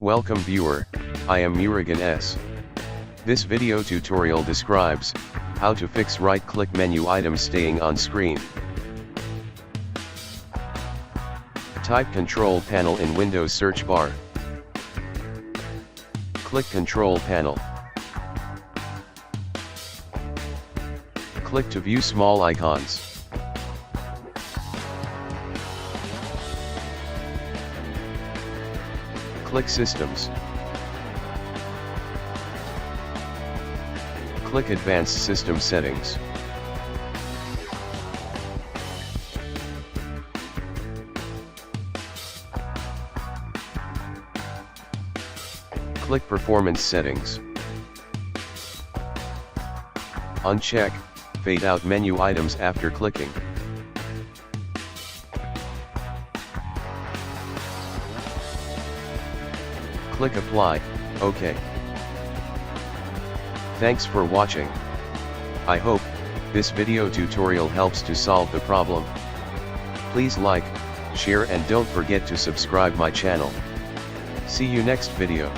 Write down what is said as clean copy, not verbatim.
Welcome viewer, I am Murugan S. This video tutorial describes how to fix right-click menu items staying on screen. Type Control Panel in Windows search bar. Click Control Panel. Click to view small icons. Click Systems. Click Advanced System Settings. Click Performance Settings. Uncheck Fade out menu items after clicking. Click Apply, OK. Thanks for watching. I hope this video tutorial helps to solve the problem. Please like, share and don't forget to subscribe my channel. See you next video.